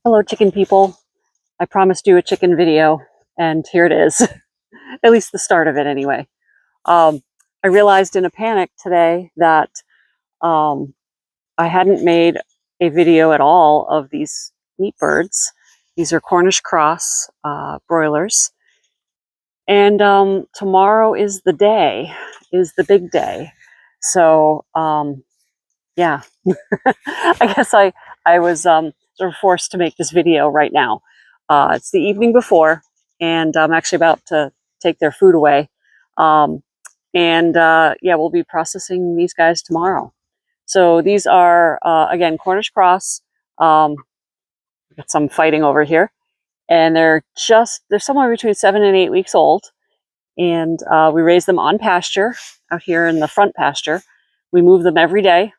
Hello, chicken people. I promised you a chicken video, and here it is. At least the start of it, anyway. I realized in a panic today that I hadn't made a video at all of these meat birds. These are Cornish cross broilers. And tomorrow is the day, is the big day. So, yeah, I guess I was sort of forced to make this video right now. It's the evening before, and I'm actually about to take their food away. Yeah, we'll be processing these guys tomorrow. So these are, again, Cornish cross. Got some fighting over here. And they're somewhere between 7 and 8 weeks old. And we raise them on pasture out here in the front pasture. We move them every day.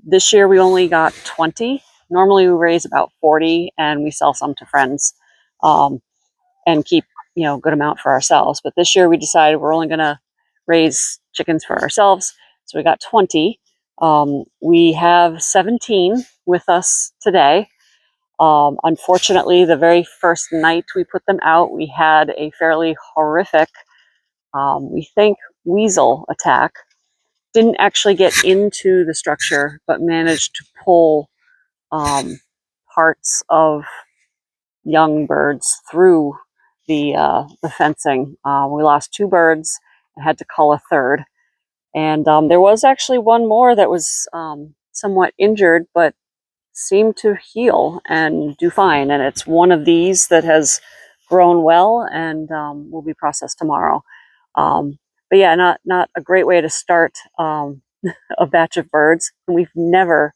This year we only got 20. Normally we raise about 40 and we sell some to friends and keep, a good amount for ourselves. But this year we decided we're only going to raise chickens for ourselves. So we got 20. We have 17 with us today. Unfortunately, the very first night we put them out, we had a fairly horrific, we think, weasel attack. Didn't actually get into the structure, but managed to pull parts of young birds through the fencing. We lost 2 birds and had to cull a third. And there was actually one more that was somewhat injured, but seemed to heal and do fine. And it's one of these that has grown well and will be processed tomorrow. But yeah, not a great way to start a batch of birds. And we've never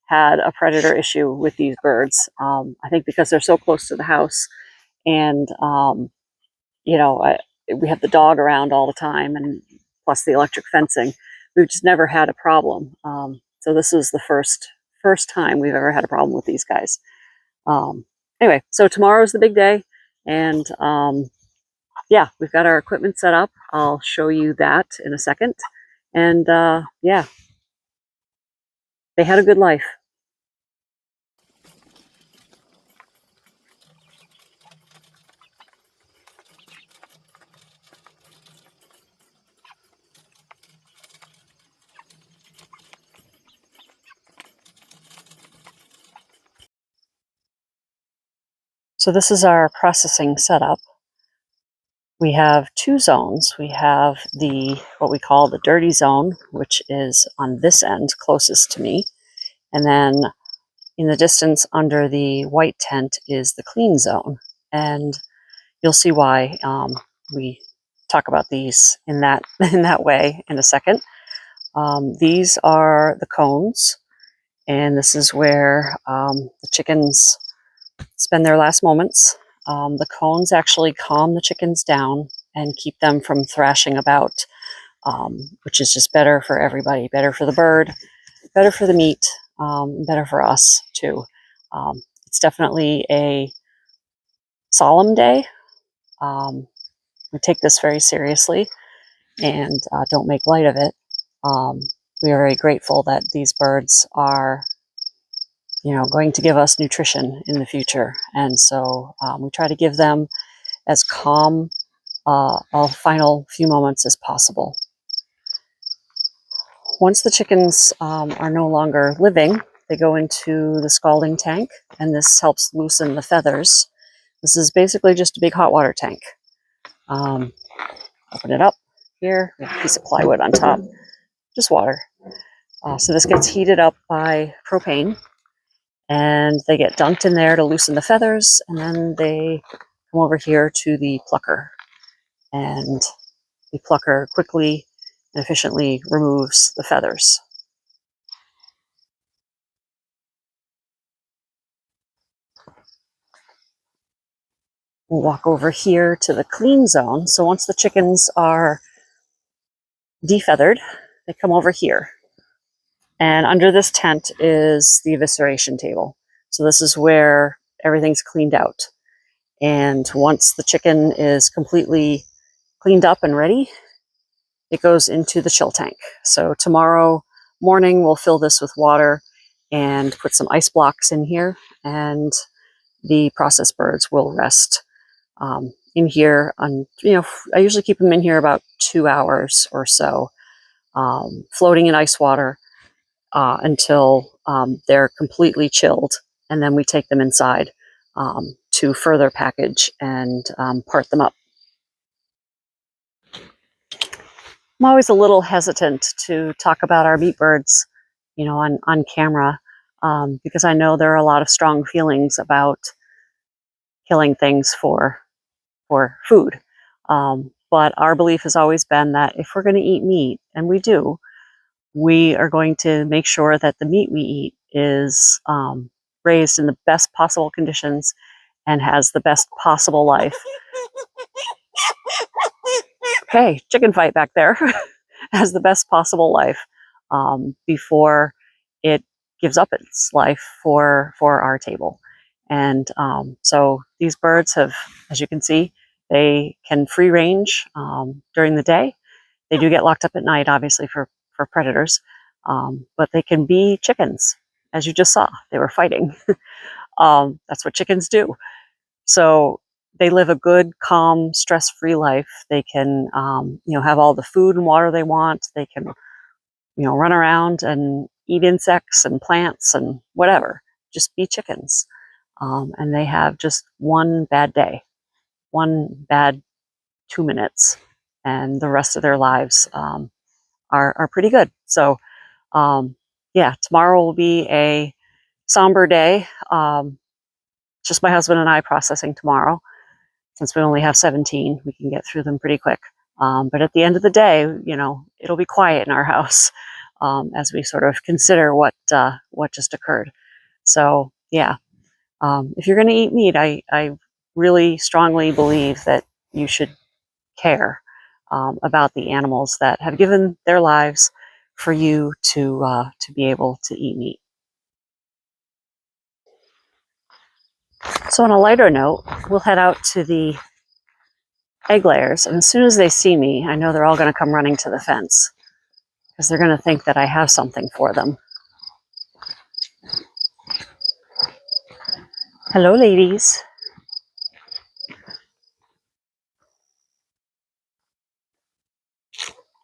had a predator issue with these birds. I think because they're so close to the house, and we have the dog around all the time, and plus the electric fencing, we've just never had a problem. So this is the first time we've ever had a problem with these guys. Anyway, so tomorrow is the big day, and yeah, we've got our equipment set up. I'll show you that in a second. And yeah, they had a good life. So this is our processing setup. We have 2 zones. We have what we call the dirty zone, which is on this end closest to me. And then in the distance under the white tent is the clean zone. And you'll see why we talk about these in that way in a second. These are the cones, and this is where the chickens spend their last moments. The cones actually calm the chickens down and keep them from thrashing about, which is just better for everybody, better for the bird, better for the meat, better for us too. It's definitely a solemn day. We take this very seriously and don't make light of it. We are very grateful that these birds are going to give us nutrition in the future. And so we try to give them as calm a final few moments as possible. Once the chickens are no longer living, they go into the scalding tank, and this helps loosen the feathers. This is basically just a big hot water tank. Open it up here, we have a piece of plywood on top, just water. So this gets heated up by propane, and they get dunked in there to loosen the feathers, and then they come over here to the plucker. And the plucker quickly and efficiently removes the feathers. We'll walk over here to the clean zone. So once the chickens are defeathered, they come over here. And under this tent is the evisceration table. So this is where everything's cleaned out. And once the chicken is completely cleaned up and ready, it goes into the chill tank. So tomorrow morning, we'll fill this with water and put some ice blocks in here, and the processed birds will rest in here. I usually keep them in here about 2 hours or so, floating in ice water until they're completely chilled, and then we take them inside to further package and part them up. I'm always a little hesitant to talk about our meat birds, on camera, because I know there are a lot of strong feelings about killing things for food. But our belief has always been that if we're going to eat meat, and we do, we are going to make sure that the meat we eat is raised in the best possible conditions and has the best possible life. Okay, chicken fight back there. Has the best possible life before it gives up its life for our table. And so these birds have, as you can see, they can free range during the day. They do get locked up at night, obviously, for predators, but they can be chickens, as you just saw. They were fighting. That's what chickens do. So they live a good, calm, stress-free life. They can, have all the food and water they want. They can, run around and eat insects and plants and whatever. Just be chickens. And they have just one bad day, one bad 2 minutes, and the rest of their lives are pretty good. So, tomorrow will be a somber day. Just my husband and I processing tomorrow. Since we only have 17, we can get through them pretty quick. But at the end of the day, it'll be quiet in our house as we sort of consider what just occurred. So, if you're going to eat meat, I really strongly believe that you should care about the animals that have given their lives for you to be able to eat meat. So on a lighter note, we'll head out to the egg layers, and as soon as they see me, I know they're all going to come running to the fence because they're going to think that I have something for them. Hello, ladies.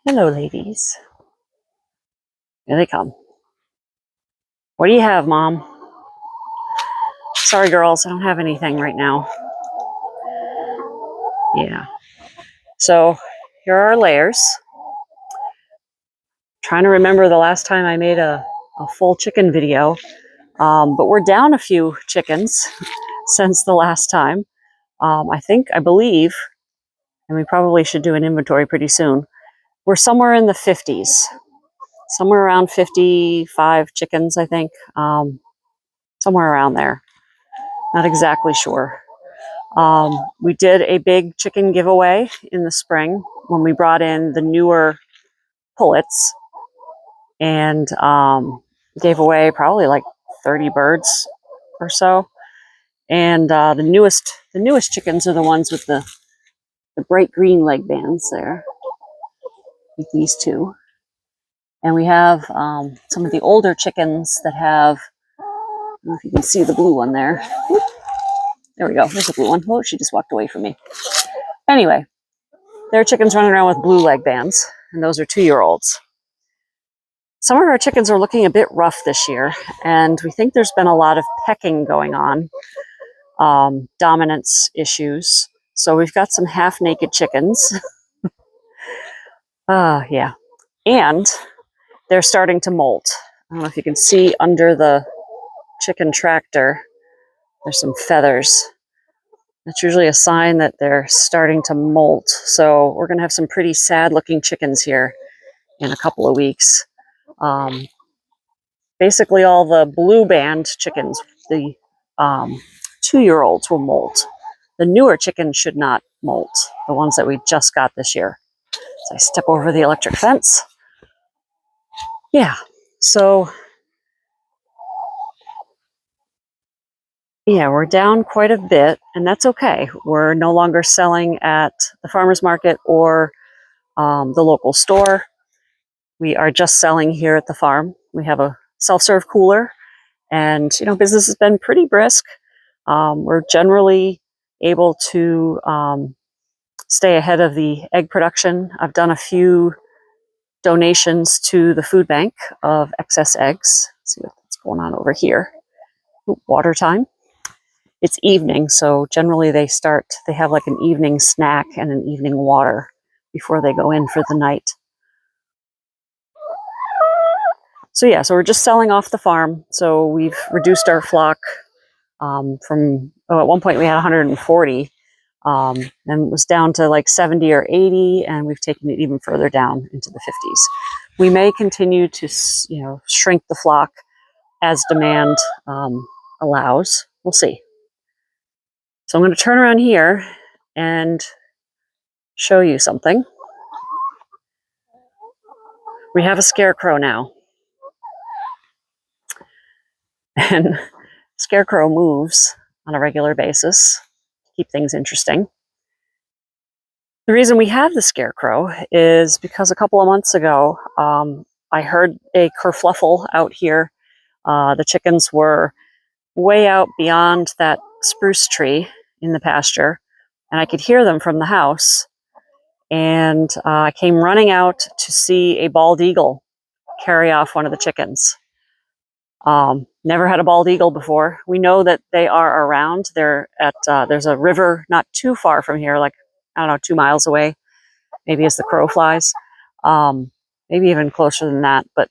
Hello, ladies. Here they come. What do you have, Mom? Sorry, girls, I don't have anything right now. Yeah. So here are our layers. Trying to remember the last time I made a full chicken video, but we're down a few chickens since the last time. I believe, and we probably should do an inventory pretty soon, we're somewhere in the 50s, somewhere around 55 chickens, I think, somewhere around there. Not exactly sure. We did a big chicken giveaway in the spring when we brought in the newer pullets, and gave away probably like 30 birds or so. And the newest chickens are the ones with the bright green leg bands there, with these two. And we have some of the older chickens that have, I don't know if you can see the blue one there. Whoop. There we go, there's the blue one. Oh, she just walked away from me. Anyway, there are chickens running around with blue leg bands, and those are 2-year-olds. Some of our chickens are looking a bit rough this year, and we think there's been a lot of pecking going on, dominance issues. So we've got some half-naked chickens. Yeah. And they're starting to molt. I don't know if you can see under the chicken tractor, there's some feathers. That's usually a sign that they're starting to molt. So we're going to have some pretty sad-looking chickens here in a couple of weeks. Basically, all the blue band chickens, the 2-year-olds, will molt. The newer chickens should not molt, the ones that we just got this year. So I step over the electric fence. Yeah, so yeah, we're down quite a bit, and that's okay. We're no longer selling at the farmer's market or the local store. We are just selling here at the farm. We have a self-serve cooler, And, business has been pretty brisk. We're generally able to stay ahead of the egg production. I've done a few donations to the food bank of excess eggs. Let's see what's going on over here. Ooh, water time. It's evening, so generally they have like an evening snack and an evening water before they go in for the night. So yeah, so we're just selling off the farm. So we've reduced our flock from, at one point we had 140, and it was down to like 70 or 80, and we've taken it even further down into the 50s. We may continue to, shrink the flock as demand allows. We'll see. So I'm going to turn around here and show you something. We have a scarecrow now. And scarecrow moves on a regular basis to keep things interesting. The reason we have the scarecrow is because a couple of months ago, I heard a kerfluffle out here. The chickens were way out beyond that spruce tree in the pasture, and I could hear them from the house. And I came running out to see a bald eagle carry off one of the chickens. Never had a bald eagle before. We know that they are around. They're at there's a river not too far from here, like, I don't know, 2 miles away, maybe as the crow flies, maybe even closer than that. But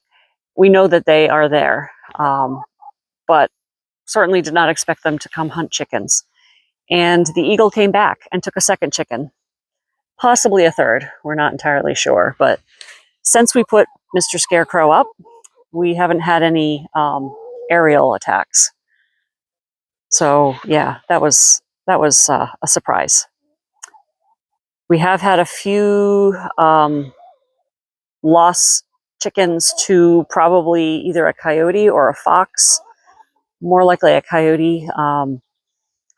we know that they are there, but certainly did not expect them to come hunt chickens. And the eagle came back and took a second chicken, possibly a third. We're not entirely sure. But since we put Mr. Scarecrow up, we haven't had any aerial attacks. So yeah, that was a surprise. We have had a few lost chickens to probably either a coyote or a fox. More likely a coyote.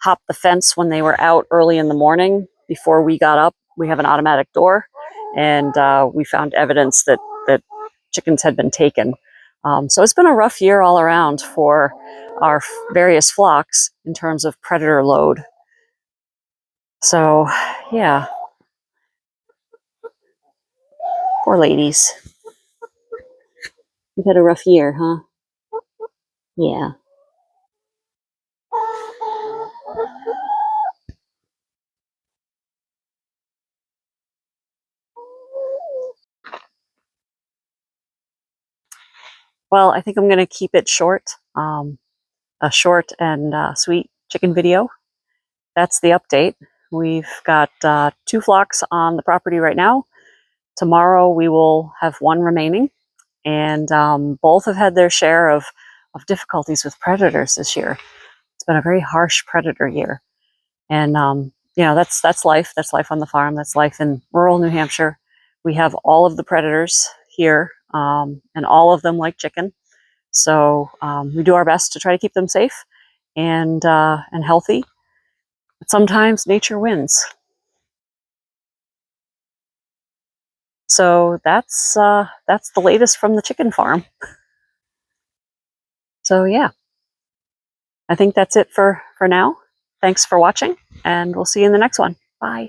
Hopped the fence when they were out early in the morning before we got up. We have an automatic door, and we found evidence that chickens had been taken. So it's been a rough year all around for our various flocks in terms of predator load. So yeah, poor ladies. You've had a rough year, huh? Yeah. Well, I think I'm going to keep it short. A short and sweet chicken video. That's the update. We've got 2 flocks on the property right now. Tomorrow we will have 1 remaining, and both have had their share of difficulties with predators this year. It's been a very harsh predator year, and that's life. That's life on the farm. That's life in rural New Hampshire. We have all of the predators here, and all of them like chicken. So we do our best to try to keep them safe and healthy. But sometimes nature wins. So that's the latest from the chicken farm. So yeah, I think that's it for now. Thanks for watching, and we'll see you in the next one. Bye.